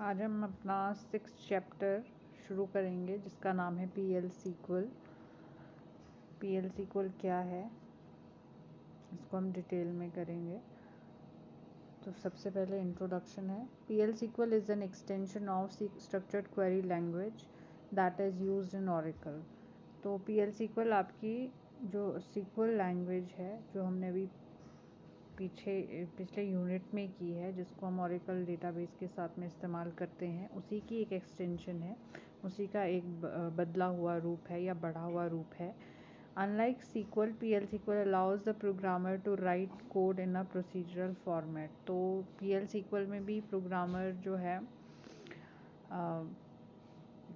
आज हम अपना 6th चैप्टर शुरू करेंगे जिसका नाम है PL सीक्वल। PL सीक्वल क्या है इसको हम डिटेल में करेंगे। तो सबसे पहले इंट्रोडक्शन है। PL SQL is an extension of structured query language that is used in Oracle. तो PL सीक्वल आपकी जो सीक्वल लैंग्वेज है जो हमने अभी पिछले यूनिट में की है, जिसको हम ओरेकल डेटाबेस के साथ में इस्तेमाल करते हैं, उसी की एक एक्सटेंशन है, उसी का एक बदला हुआ रूप है या बढ़ा हुआ रूप है। Unlike SQL, PL SQL allows the programmer to write code in a procedural format. तो PL सीक्वल में भी प्रोग्रामर जो है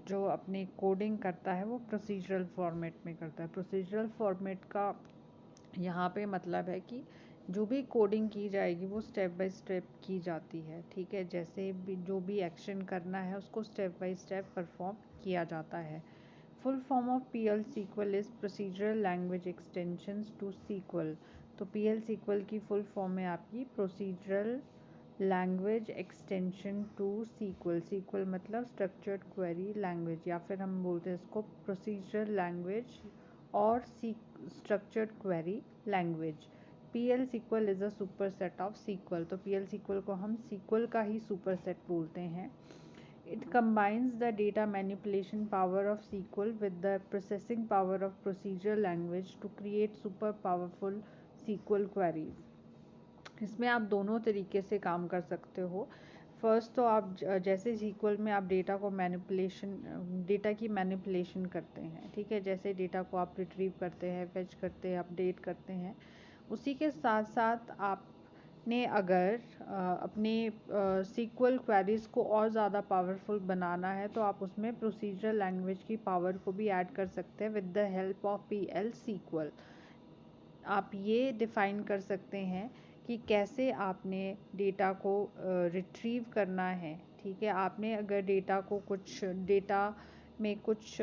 जो अपनी कोडिंग करता है वो प्रोसीजरल फॉर्मेट में करता है। प्रोसीजरल फॉर्मेट का यहाँ पे मतलब है कि जो भी कोडिंग की जाएगी वो स्टेप बाय स्टेप की जाती है, ठीक है। जैसे भी जो भी एक्शन करना है उसको स्टेप बाय स्टेप परफॉर्म किया जाता है। Full form of PL SQL is procedural language extensions to SQL. तो PL सीक्वल की फुल फॉर्म है आपकी procedural language extension to SQL. SQL मतलब स्ट्रक्चर्ड क्वेरी लैंग्वेज, या फिर हम बोलते हैं इसको प्रोसीजरल लैंग्वेज और structured query language. PL SQL is a superset of SQL. तो PL सीक्वल को हम सीक्वल का ही सुपर सेट बोलते हैं। It combines the data manipulation power of SQL with the processing power of procedural language to create super powerful SQL queries. इसमें आप दोनों तरीके से काम कर सकते हो। फर्स्ट तो आप जैसे SQL में आप डेटा की मैनिपुलेशन करते हैं, ठीक है। जैसे डेटा को आप रिट्रीव करते हैं, फेच करते हैं, अपडेट करते हैं, उसी के साथ साथ आपने अगर अपने SQL क्वेरीज को और ज़्यादा पावरफुल बनाना है तो आप उसमें प्रोसीजरल लैंग्वेज की पावर को भी ऐड कर सकते हैं with the help of PL SQL. आप ये डिफ़ाइन कर सकते हैं कि कैसे आपने डेटा को रिट्रीव करना है, ठीक है। आपने अगर डेटा में कुछ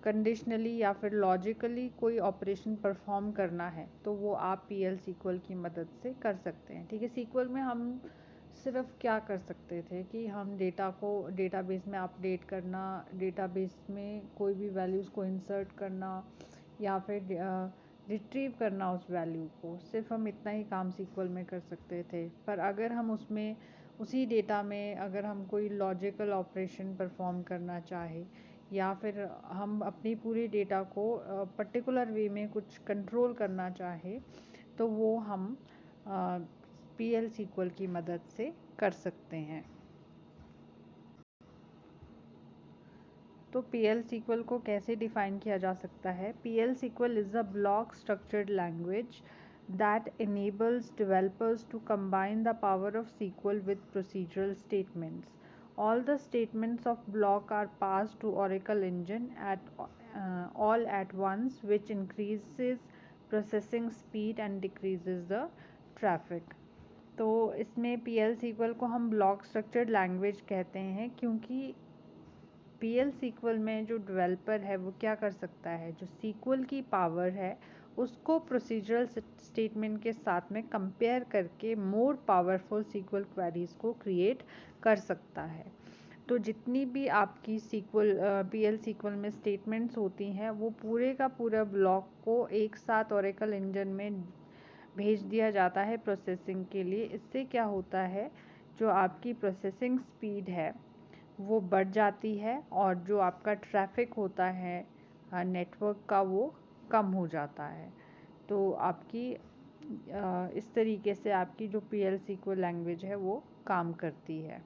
कंडीशनली या फिर लॉजिकली कोई ऑपरेशन परफॉर्म करना है तो वो आप PL सीक्वल की मदद से कर सकते हैं, ठीक है। सीक्वल में हम सिर्फ क्या कर सकते थे कि हम डेटा को डेटाबेस में अपडेट करना, डेटाबेस में कोई भी वैल्यूज़ को इंसर्ट करना या फिर रिट्रीव करना उस वैल्यू को, सिर्फ हम इतना ही काम सीक्वल में कर सकते थे। पर अगर हम उसमें उसी डेटा में अगर हम कोई लॉजिकल ऑपरेशन परफॉर्म करना चाहे या फिर हम अपनी पूरी डेटा को पर्टिकुलर वे में कुछ कंट्रोल करना चाहे तो वो हम PL सीक्वल की मदद से कर सकते हैं। तो PL सीक्वल को कैसे डिफ़ाइन किया जा सकता है। PL SQL is a block structured language that enables developers to combine the power of SQL with procedural statements. All the statements of block are passed to Oracle Engine all at once, which increases processing speed and decreases the traffic. तो इसमें PL SQL को हम block structured language कहते हैं क्योंकि PL SQL में जो developer है वो क्या कर सकता है, जो सीक्वल की पावर है उसको प्रोसीजरल स्टेटमेंट के साथ में कंपेयर करके मोर पावरफुल सीक्वल क्वेरीज को क्रिएट कर सकता है। तो जितनी भी आपकी PL सीक्वल में स्टेटमेंट्स होती हैं वो पूरे का पूरा ब्लॉक को एक साथ ओरेकल इंजन में भेज दिया जाता है प्रोसेसिंग के लिए। इससे क्या होता है, जो आपकी प्रोसेसिंग स्पीड है वो बढ़ जाती है और जो आपका ट्रैफिक होता है नेटवर्क का वो कम हो जाता है। तो आपकी इस तरीके से आपकी जो PL सीक्वल लैंग्वेज है वो काम करती है।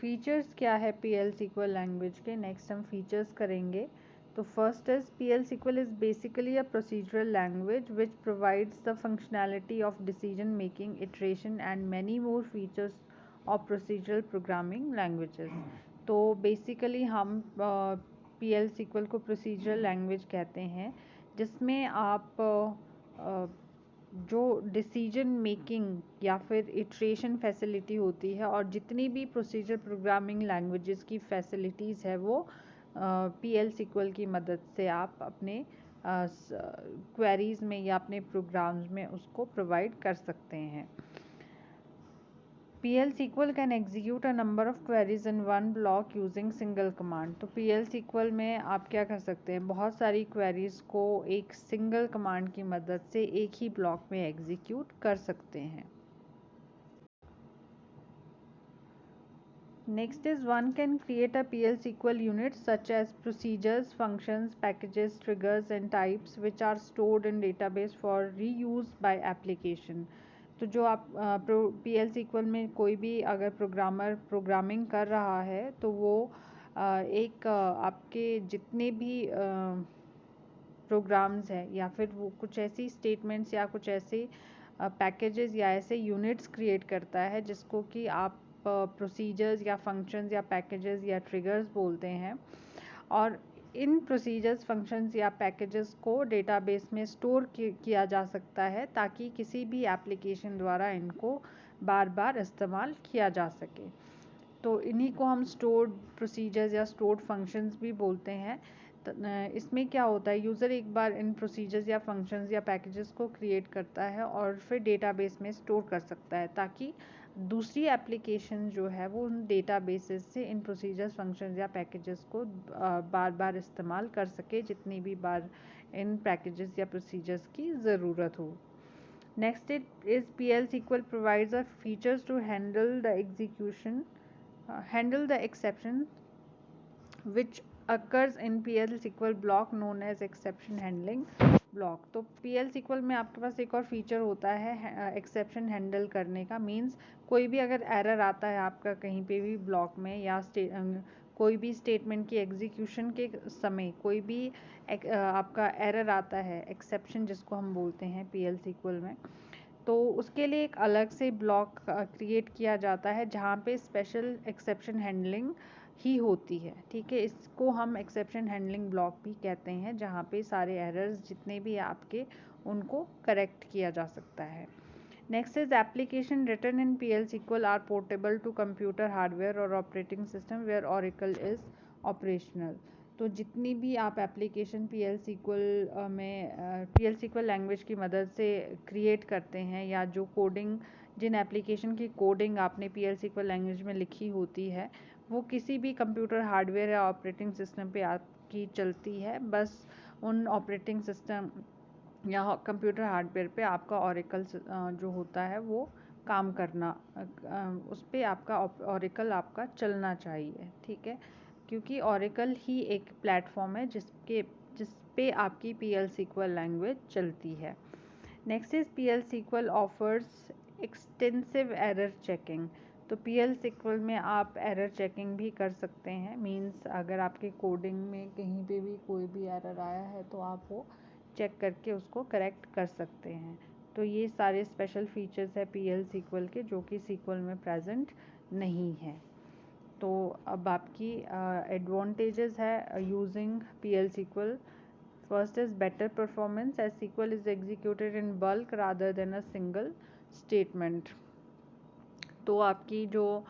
फीचर्स क्या है PL सीक्वल लैंग्वेज के, नेक्स्ट हम फीचर्स करेंगे। तो first is PL SQL is basically a procedural language which provides the functionality of decision making, iteration and many more features of procedural programming languages. तो basically हम PL SQL को procedural language कहते हैं जिसमें आप जो डिसीजन मेकिंग या फिर इटरेशन फैसिलिटी होती है और जितनी भी प्रोसीजर प्रोग्रामिंग लैंग्वेजेस की फैसिलिटीज़ है वो PL सीक्वल की मदद से आप अपने क्वेरीज में या अपने प्रोग्राम्स में उसको प्रोवाइड कर सकते हैं। PL SQL can execute a number of queries in one block using single command। तो PL SQL में आप क्या कर सकते हैं, बहुत सारी queries को एक single command की मदद से एक ही block में execute कर सकते हैं। Next is one can create a PL SQL unit such as procedures, functions, packages, triggers and types which are stored in database for reuse by application। तो जो आप PL SQL में कोई भी अगर प्रोग्रामर प्रोग्रामिंग कर रहा है तो वो एक आपके जितने भी प्रोग्राम्स हैं या फिर वो कुछ ऐसी स्टेटमेंट्स या कुछ ऐसे पैकेजेस या ऐसे यूनिट्स क्रिएट करता है जिसको कि आप प्रोसीजर्स या फंक्शंस या पैकेजेस या ट्रिगर्स बोलते हैं। और इन प्रोसीजर्स, फंक्शंस या पैकेजेस को डेटाबेस में स्टोर किया जा सकता है ताकि किसी भी एप्लीकेशन द्वारा इनको बार बार इस्तेमाल किया जा सके। तो इन्हीं को हम स्टोर्ड प्रोसीजर्स या स्टोर्ड फंक्शंस भी बोलते हैं। इसमें क्या होता है, यूज़र एक बार इन प्रोसीजर्स या फंक्शंस या पैकेजेस को क्रिएट करता है और फिर डेटाबेस में स्टोर कर सकता है ताकि दूसरी एप्लीकेशन जो है वो उन डेटाबेसेस से इन प्रोसीजर्स, फंक्शंस या पैकेजेस को बार बार इस्तेमाल कर सके जितनी भी बार इन पैकेजेस या प्रोसीजर्स की ज़रूरत हो। Next it is PL SQL provides a features to handle the exception which occurs in PL SQL block known as exception handling block। तो PL SQL में आपके पास एक और फीचर होता है एक्सेप्शन हैंडल करने का। मीन्स कोई भी अगर एरर आता है आपका कहीं पे भी ब्लॉक में या कोई भी स्टेटमेंट की एग्जीक्यूशन के समय कोई भी आपका एरर आता है, एक्सेप्शन जिसको हम बोलते हैं PL SQL में, तो उसके लिए एक अलग से ब्लॉक क्रिएट किया जाता है जहाँ पे स्पेशल एक्सेप्शन हैंडलिंग ही होती है। ठीक है, इसको हम एक्सेप्शन हैंडलिंग ब्लॉक भी कहते हैं जहाँ पे सारे एरर्स जितने भी आपके उनको करेक्ट किया जा सकता है। Next is application written in PL SQL are portable to computer hardware और operating system where Oracle is operational. तो जितनी भी आप एप्लीकेशन PL SQL लैंग्वेज की मदद से क्रिएट करते हैं या जो कोडिंग, जिन एप्लीकेशन की कोडिंग आपने PL SQL लैंग्वेज में लिखी होती है वो किसी भी कंप्यूटर हार्डवेयर या ऑपरेटिंग सिस्टम पे आपकी चलती है। बस उन ऑपरेटिंग सिस्टम या कंप्यूटर हार्डवेयर पे आपका ऑरेकल जो होता है वो काम करना, उस पर आपका ऑरेकल आपका चलना चाहिए। ठीक है, क्योंकि ऑरेकल ही एक प्लेटफॉर्म है जिस पे आपकी PL SQL लैंग्वेज चलती है। Next is PL SQL offers extensive error checking. तो PL SQL में आप एरर चेकिंग भी कर सकते हैं। मींस अगर आपके कोडिंग में कहीं पे भी कोई भी एरर आया है तो आप वो चेक करके उसको करेक्ट कर सकते हैं। तो ये सारे स्पेशल फीचर्स है PL SQL के जो कि SQL में प्रेजेंट नहीं है। तो अब आपकी एडवांटेजेस है using PL SQL। First is better performance as SQL is executed in bulk rather than a single statement. तो आपकी जो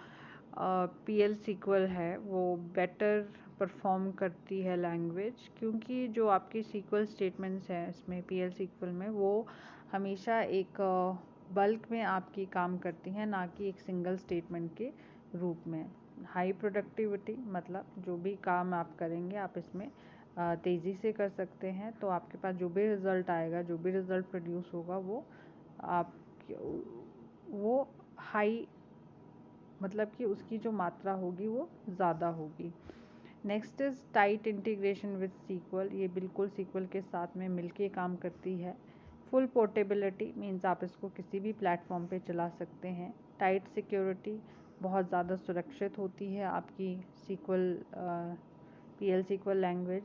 PL SQL है वो बेटर परफॉर्म करती है लैंग्वेज, क्योंकि जो आपकी SQL स्टेटमेंट्स हैं इसमें PL SQL में वो हमेशा एक बल्क में आपकी काम करती हैं, ना कि एक सिंगल स्टेटमेंट के रूप में। हाई प्रोडक्टिविटी मतलब जो भी काम आप करेंगे आप इसमें तेज़ी से कर सकते हैं। तो आपके पास जो भी रिज़ल्ट आएगा, जो भी रिज़ल्ट प्रोड्यूस होगा वो हाई, मतलब कि उसकी जो मात्रा होगी वो ज़्यादा होगी। Next is tight integration with SQL। ये बिल्कुल SQL के साथ में मिलके काम करती है। फुल पोर्टेबिलिटी मीन्स आप इसको किसी भी प्लेटफॉर्म पे चला सकते हैं। टाइट सिक्योरिटी, बहुत ज़्यादा सुरक्षित होती है आपकी PL SQL language.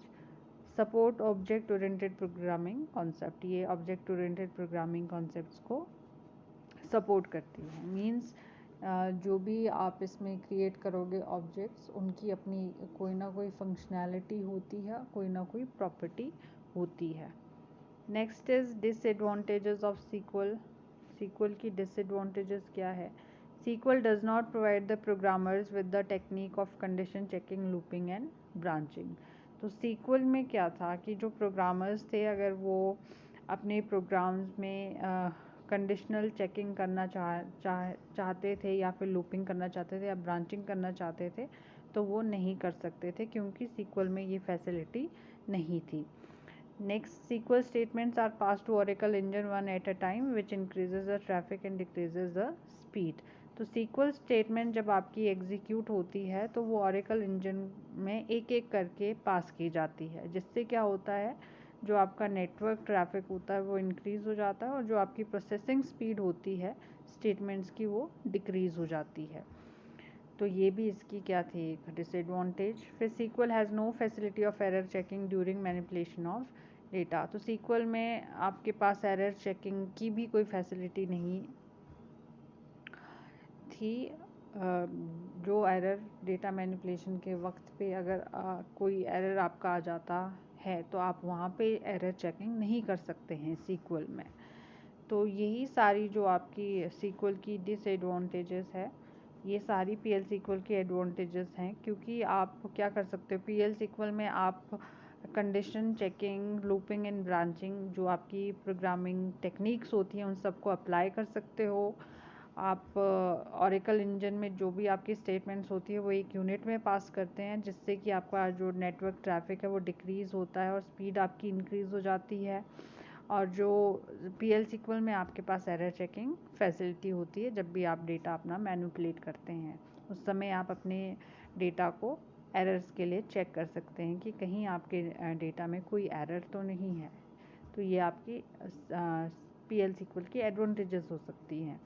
Support object oriented programming concept, ये ऑब्जेक्ट ओरिएंटेड प्रोग्रामिंग कॉन्सेप्ट्स को सपोर्ट करती है। मीन्स जो भी आप इसमें क्रिएट करोगे ऑब्जेक्ट्स, उनकी अपनी कोई ना कोई फंक्शनैलिटी होती है, कोई ना कोई प्रॉपर्टी होती है। Next is disadvantages of SQL की डिसएडवांटेजेस क्या है? SQL does not provide the programmers with the technique of condition checking, looping and branching. तो SQL में क्या था कि जो प्रोग्रामर्स थे अगर वो अपने प्रोग्राम्स में कंडीशनल चेकिंग करना चाहते थे या फिर लूपिंग करना चाहते थे या ब्रांचिंग करना चाहते थे तो वो नहीं कर सकते थे क्योंकि सीक्वल में ये फैसिलिटी नहीं थी। Next, SQL statements are passed to Oracle engine one at a time which increases the traffic and decreases the speed। तो SQL statement जब आपकी एग्जीक्यूट होती है तो वो Oracle engine में एक एक करके पास की जाती है, जिससे क्या होता है, जो आपका नेटवर्क ट्रैफिक होता है वो इंक्रीज़ हो जाता है और जो आपकी प्रोसेसिंग स्पीड होती है स्टेटमेंट्स की वो डिक्रीज़ हो जाती है। तो ये भी इसकी क्या थी, एक डिसएडवांटेज। फिर SQL has no facility of error checking during manipulation of data. तो SQL में आपके पास एरर चेकिंग की भी कोई फैसिलिटी नहीं थी। जो एरर डेटा मैनिपुलेशन के वक्त पे अगर कोई एरर आपका आ जाता है तो आप वहाँ पे एरर चेकिंग नहीं कर सकते हैं SQL में। तो यही सारी जो आपकी SQL की डिसएडवांटेजेस है, ये सारी PL SQL की एडवांटेजेस हैं, क्योंकि आप क्या कर सकते हो PL SQL में आप condition checking, looping and branching, जो आपकी प्रोग्रामिंग टेक्निक्स होती हैं उन सबको अप्लाई कर सकते हो। आप ऑरेकल इंजन में जो भी आपकी स्टेटमेंट्स होती है वो एक यूनिट में पास करते हैं, जिससे कि आपका जो नेटवर्क ट्रैफिक है वो डिक्रीज़ होता है और स्पीड आपकी इंक्रीज़ हो जाती है। और जो PL SQL में आपके पास एरर चेकिंग फैसिलिटी होती है, जब भी आप डेटा अपना मैनिपुलेट करते हैं उस समय आप अपने डेटा को एरर्स के लिए चेक कर सकते हैं कि कहीं आपके डेटा में कोई एरर तो नहीं है। तो ये आपकी PL SQL की एडवांटेजेस हो सकती हैं।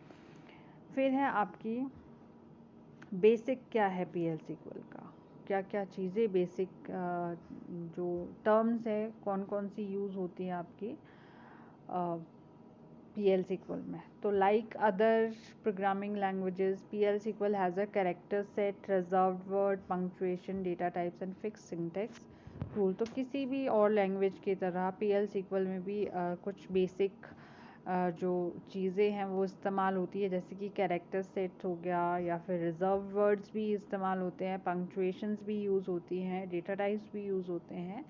फिर है आपकी बेसिक, क्या है PL SQL का, क्या क्या चीज़ें बेसिक जो टर्म्स है कौन कौन सी यूज़ होती हैं आपकी PL SQL में। तो like other programming languages, PL SQL has a character set, reserved word, punctuation, data types and fix syntax rule. तो किसी भी और लैंग्वेज की तरह PL SQL में भी कुछ बेसिक जो चीज़ें हैं वो इस्तेमाल होती है, जैसे कि कैरेक्टर सेट हो गया या फिर रिजर्व वर्ड्स भी इस्तेमाल होते हैं, पंक्चुएशंस भी यूज़ होती हैं, डेटा टाइप्स भी यूज़ होते हैं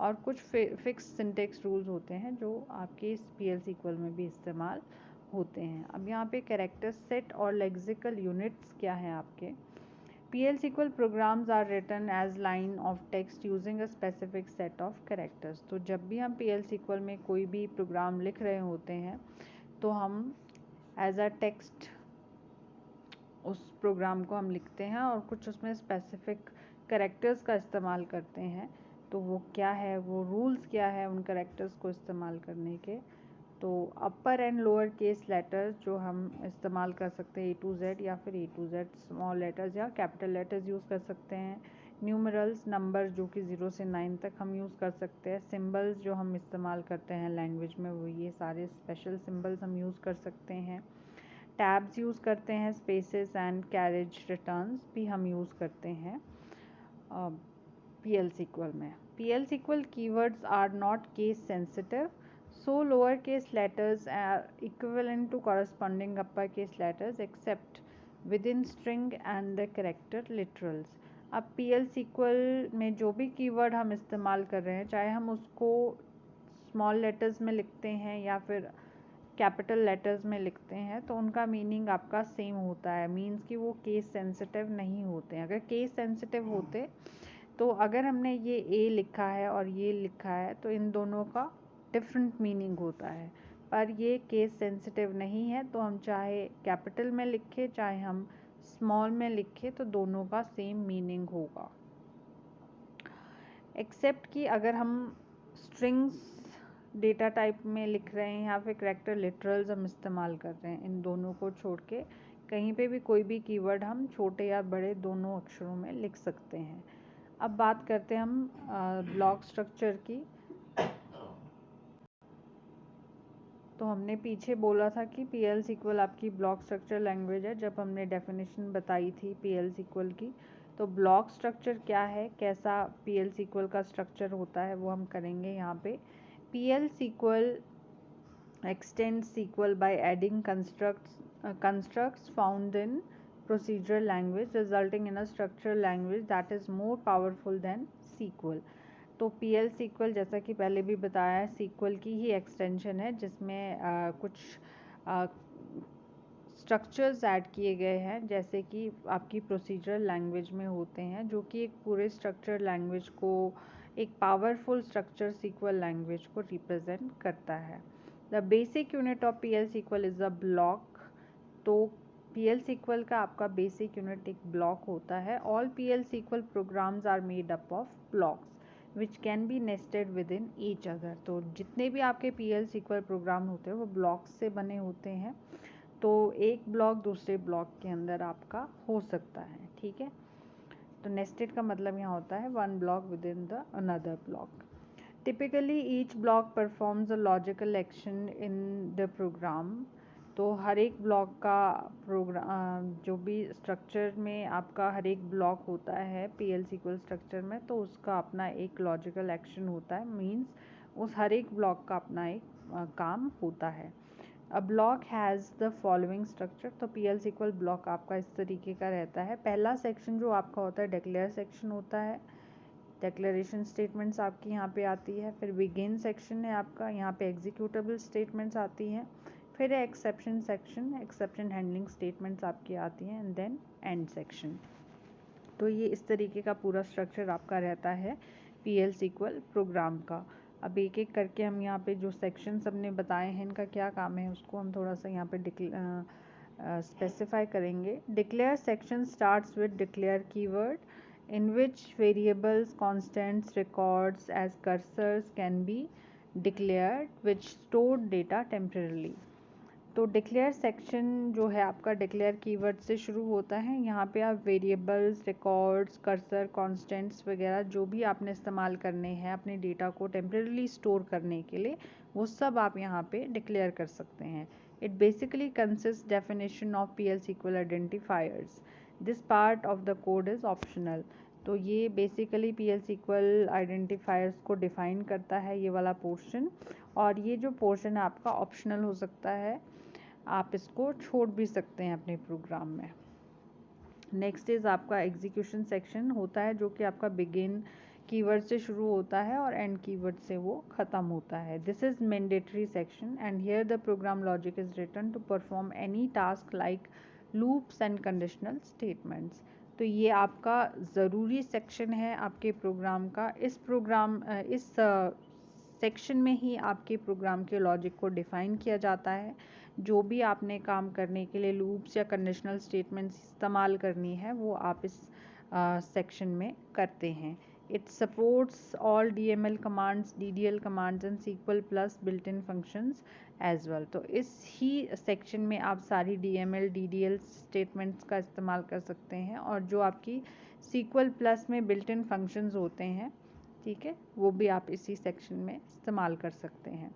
और कुछ फिक्स सिंटेक्स रूल्स होते हैं जो आपके इस PL SQL में भी इस्तेमाल होते हैं। अब यहाँ पे कैरेक्टर सेट और लेक्सिकल यूनिट्स क्या हैं आपके। PL SQL programs are written as line of text using a specific set of characters। तो जब भी हम PL SQL में कोई भी प्रोग्राम लिख रहे होते हैं तो हम एज अ टेक्स्ट उस प्रोग्राम को हम लिखते हैं और कुछ उसमें स्पेसिफिक कैरेक्टर्स का इस्तेमाल करते हैं। तो वो क्या है, वो रूल्स क्या है उन कैरेक्टर्स को इस्तेमाल करने के। तो अपर एंड लोअर केस लेटर्स जो हम इस्तेमाल कर सकते हैं A to Z या फिर A to Z, small letters या कैपिटल लेटर्स यूज़ कर सकते हैं। न्यूमरल्स, नंबर जो कि 0 से 9 तक हम यूज़ कर सकते हैं। सिंबल्स जो हम इस्तेमाल करते हैं लैंग्वेज में वो ये सारे स्पेशल सिंबल्स हम यूज़ कर सकते हैं। टैब्स यूज़ करते हैं, स्पेसेस एंड कैरेज रिटर्न्स भी हम यूज़ करते हैं PL SQL में। PL SQL keywords are not case sensitive, so lowercase letters are equivalent to corresponding uppercase letters except within string and the character literals। अब PL SQL में जो भी keyword हम इस्तेमाल कर रहे हैं, चाहे हम उसको स्मॉल लेटर्स में लिखते हैं या फिर कैपिटल लेटर्स में लिखते हैं, तो उनका मीनिंग आपका सेम होता है। मीन्स कि वो केस सेंसिटिव नहीं होते हैं। अगर केस सेंसिटिव होते तो अगर हमने ये A लिखा है और ये लिखा है तो इन दोनों का डिफरेंट मीनिंग होता है, पर ये केस सेंसिटिव नहीं है तो हम चाहे कैपिटल में लिखें चाहे हम स्मॉल में लिखें तो दोनों का सेम मीनिंग होगा। एक्सेप्ट कि अगर हम स्ट्रिंग्स डेटा टाइप में लिख रहे हैं या फिर कैरेक्टर लिटरल्स हम इस्तेमाल कर रहे हैं, इन दोनों को छोड़ के कहीं पे भी कोई भी कीवर्ड हम छोटे या बड़े दोनों अक्षरों में लिख सकते हैं। अब बात करते हैं हम ब्लॉक स्ट्रक्चर की। तो हमने पीछे बोला था कि PL SQL आपकी ब्लॉक स्ट्रक्चर लैंग्वेज है, जब हमने डेफिनेशन बताई थी PL SQL की। तो ब्लॉक स्ट्रक्चर क्या है, कैसा PL SQL का स्ट्रक्चर होता है वो हम करेंगे यहाँ पे। PL SQL extends SQL by adding constructs found in procedural language resulting in a structural language that is more powerful than SQL। तो PL SQL जैसा कि पहले भी बताया है SQL की ही एक्सटेंशन है, जिसमें कुछ स्ट्रक्चर्स ऐड किए गए हैं, जैसे कि आपकी प्रोसीजरल लैंग्वेज में होते हैं, जो कि एक पूरे स्ट्रक्चर लैंग्वेज को, एक पावरफुल स्ट्रक्चर सीक्वल लैंग्वेज को रिप्रेजेंट करता है। The basic unit of PL SQL is a block. तो PL सीक्वल का आपका बेसिक यूनिट एक ब्लॉक होता है। All PL SQL programs are made up of blocks which can be nested within each other. तो जितने भी आपके PL सीक्वल प्रोग्राम होते हैं वो ब्लॉक्स से बने होते हैं। तो एक ब्लॉक दूसरे ब्लॉक के अंदर आपका हो सकता है, ठीक है। तो नेस्टेड का मतलब यहाँ होता है one block within the another block. Typically each block performs a logical action in the program. तो हर एक ब्लॉक का प्रोग्राम, जो भी स्ट्रक्चर में आपका हर एक ब्लॉक होता है PL सीक्वल स्ट्रक्चर में, तो उसका अपना एक लॉजिकल एक्शन होता है। मीन्स उस हर एक ब्लॉक का अपना एक काम होता है। A block has the following structure. तो PL सीक्वल ब्लॉक आपका इस तरीके का रहता है। पहला सेक्शन जो आपका होता है डिक्लेयर सेक्शन होता है। डिक्लेरेशन स्टेटमेंट्स आपकी यहाँ पे आती है। फिर बिगिन सेक्शन है आपका, यहाँ पे एग्जीक्यूटेबल स्टेटमेंट्स आती हैं। फिर है exception section, exception handling statements आपकी आती हैं, एंड देन एंड सेक्शन। तो ये इस तरीके का पूरा स्ट्रक्चर आपका रहता है PL सीक्वल प्रोग्राम का। अब एक एक करके हम यहाँ पे जो सेक्शंस हमने बताए हैं इनका क्या काम है उसको हम थोड़ा सा यहाँ पे स्पेसिफाई करेंगे। Declare section starts with declare keyword in which variables, constants, records as cursors can be declared which stored data temporarily। तो डिक्लेयर सेक्शन जो है आपका डिक्लेयर कीवर्ड से शुरू होता है। यहाँ पे आप वेरिएबल्स, रिकॉर्ड्स, कर्सर, कॉन्स्टेंट्स वगैरह जो भी आपने इस्तेमाल करने हैं अपने डेटा को टेम्परेली स्टोर करने के लिए, वो सब आप यहाँ पे डिक्लेयर कर सकते हैं। It basically consist definition of PL SQL identifiers. This part of the code is optional. तो ये बेसिकली PL सीक्वल आइडेंटिफायर्स को डिफाइन करता है, ये वाला पोर्शन। और ये जो पोर्शन है आपका ऑप्शनल हो सकता है, आप इसको छोड़ भी सकते हैं अपने प्रोग्राम में। नेक्स्ट इज़ आपका एग्जीक्यूशन सेक्शन होता है, जो कि आपका बिगिन कीवर्ड से शुरू होता है और एंड कीवर्ड से वो ख़त्म होता है। This is mandatory section and here the program logic is written to perform any task like loops and conditional statements. तो ये आपका ज़रूरी सेक्शन है आपके प्रोग्राम का। इस सेक्शन में ही आपके प्रोग्राम के लॉजिक को डिफ़ाइन किया जाता है। जो भी आपने काम करने के लिए लूप्स या कंडीशनल स्टेटमेंट्स इस्तेमाल करनी है वो आप इस सेक्शन में करते हैं। It supports all DML commands, DDL commands and SQL plus built in functions as well. तो इस ही सेक्शन में आप सारी DML DDL स्टेटमेंट्स का इस्तेमाल कर सकते हैं, और जो आपकी सीक्वल प्लस में बिल्ट इन फंक्शंस होते हैं, ठीक है, वो भी आप इसी सेक्शन में इस्तेमाल कर सकते हैं।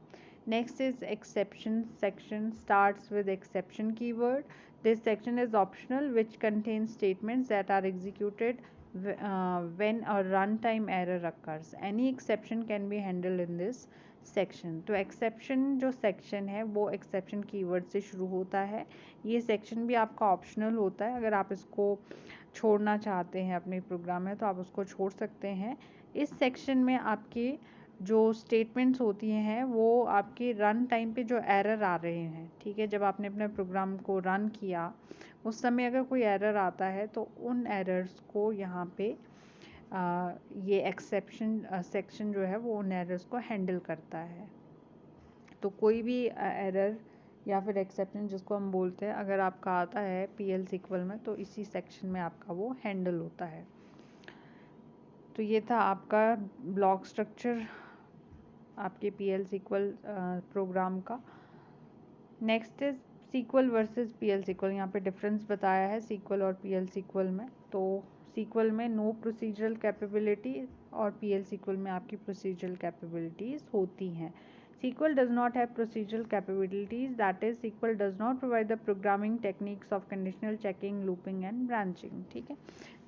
Next is exception section, starts with exception keyword. This section is optional, which contains statements that are executed when a runtime error occurs. Any exception can be handled in this section. तो exception जो section है वो exception keyword से शुरू होता है। ये section भी आपका optional होता है, अगर आप इसको छोड़ना चाहते हैं अपने प्रोग्राम में तो आप उसको छोड़ सकते हैं। इस सेक्शन में आपकी जो स्टेटमेंट्स होती हैं वो आपके रन टाइम पे जो एरर आ रहे हैं, ठीक है, जब आपने अपने प्रोग्राम को रन किया उस समय अगर कोई एरर आता है तो उन एरर्स को यहाँ पे ये एक्सेप्शन सेक्शन जो है वो उन एरर्स को हैंडल करता है। तो कोई भी एरर या फिर एक्सेप्शन जिसको हम बोलते हैं, अगर आपका आता है PL सीक्वल में तो इसी सेक्शन में आपका वो हैंडल होता है। तो ये था आपका ब्लॉक स्ट्रक्चर आपके PL सीक्वल प्रोग्राम का। Next is SQL versus PL SQL. यहाँ पे डिफरेंस बताया है सीक्वल और PL सीक्वल में। तो सीक्वल में नो प्रोसीजरल कैपेबिलिटी और PL सीक्वल में आपकी प्रोसीजरल कैपेबिलिटीज़ होती हैं। SQL does not have procedural capabilities, that is SQL does not provide the programming techniques of conditional checking, looping and branching। ठीक है,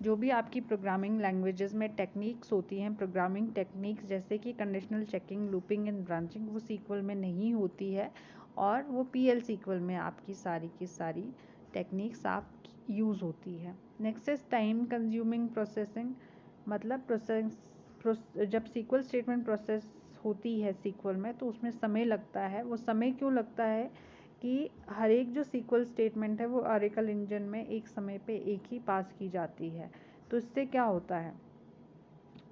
जो भी आपकी प्रोग्रामिंग लैंग्वेजेस में टेक्निक्स होती हैं, प्रोग्रामिंग टेक्निक्स जैसे कि conditional checking, looping and branching, वो सीक्वल में नहीं होती है, और वो PL सीक्वल में आपकी सारी की सारी टेक्निक्स आप यूज़ होती है। Next is time consuming processing. मतलब जब सीक्वल स्टेटमेंट प्रोसेस होती है सीक्वल में तो उसमें समय लगता है। वो समय क्यों लगता है कि हर एक जो सीक्वल स्टेटमेंट है वो ऑरेकल इंजन में एक समय पे एक ही पास की जाती है। तो इससे क्या होता है,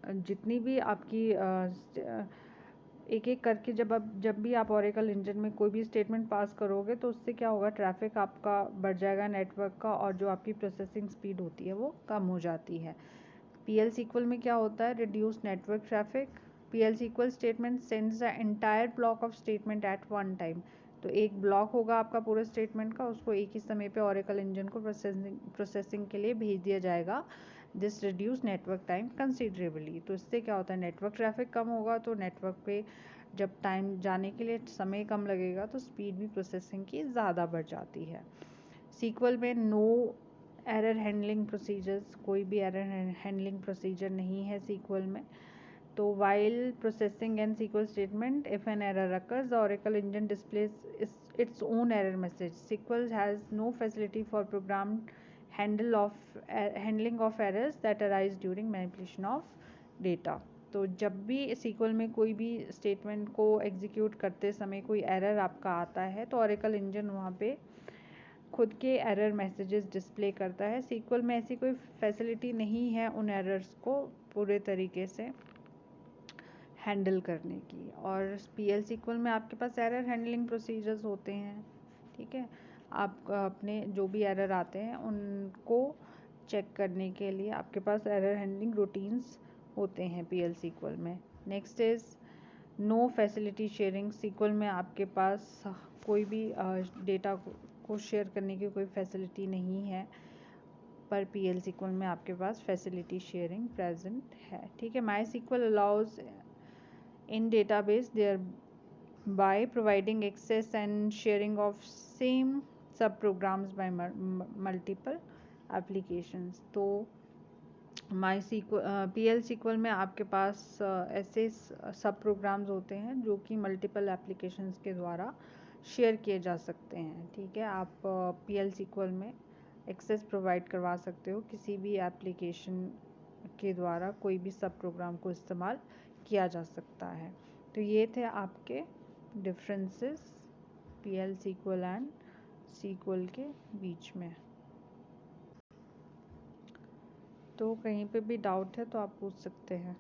जितनी भी आपकी एक एक करके जब भी आप ऑरेकल इंजन में कोई भी स्टेटमेंट पास करोगे तो उससे क्या होगा, ट्रैफिक आपका बढ़ जाएगा नेटवर्क का, और जो आपकी प्रोसेसिंग स्पीड होती है वो कम हो जाती है। PL SQL में क्या होता है, reduce network traffic. PL SQL statement sends the entire block of statement at one time. तो एक ब्लॉक होगा आपका पूरे स्टेटमेंट का, उसको एक ही समय पे ऑरेकल इंजन को प्रोसेसिंग के लिए भेज दिया जाएगा। This reduce network time considerably. तो इससे क्या होता है, नेटवर्क ट्रैफिक कम होगा तो नेटवर्क पे जब टाइम जाने के लिए समय कम लगेगा तो स्पीड भी प्रोसेसिंग की ज़्यादा बढ़ जाती है। सीक्वल में नो एरर हैंडलिंग प्रोसीजर्स, कोई भी एरर हैंडलिंग प्रोसीजर नहीं है सीक्वल में। तो while processing an SQL statement, if an error occurs, the Oracle engine displays its own error message. SQL has no facility for programmed handling of errors that arise during manipulation of data. तो जब भी SQL में कोई भी statement को execute करते समय कोई एरर आपका आता है तो Oracle इंजन वहाँ पे खुद के एरर मैसेजेस डिस्प्ले करता है। SQL में ऐसी कोई फैसिलिटी नहीं है उन एरर्स को पूरे तरीके से हैंडल करने की। और PL SQL में आपके पास एरर हैंडलिंग प्रोसीजर्स होते हैं, ठीक है। आप अपने जो भी एरर आते हैं उनको चेक करने के लिए आपके पास एरर हैंडलिंग रूटीन्स होते हैं PL SQL में। Next is no facility sharing. SQL में आपके पास कोई भी डेटा को शेयर करने की कोई फैसिलिटी नहीं है, पर PL SQL में आपके पास फैसिलिटी शेयरिंग प्रेजेंट है, ठीक है। MySQL allows in database thereby providing access and sharing of same subprograms by multiple applications। तो PL SQL में आपके पास ऐसे सब प्रोग्राम्स होते हैं जो कि मल्टीपल एप्लीकेशंस के द्वारा शेयर किए जा सकते हैं, ठीक है। आप PL SQL में एक्सेस प्रोवाइड करवा सकते हो किसी भी एप्लीकेशन के द्वारा, कोई भी सब प्रोग्राम को इस्तेमाल किया जा सकता है। तो ये थे आपके differences PL SQL and SQL के बीच में। तो कहीं पे भी डाउट है तो आप पूछ सकते हैं।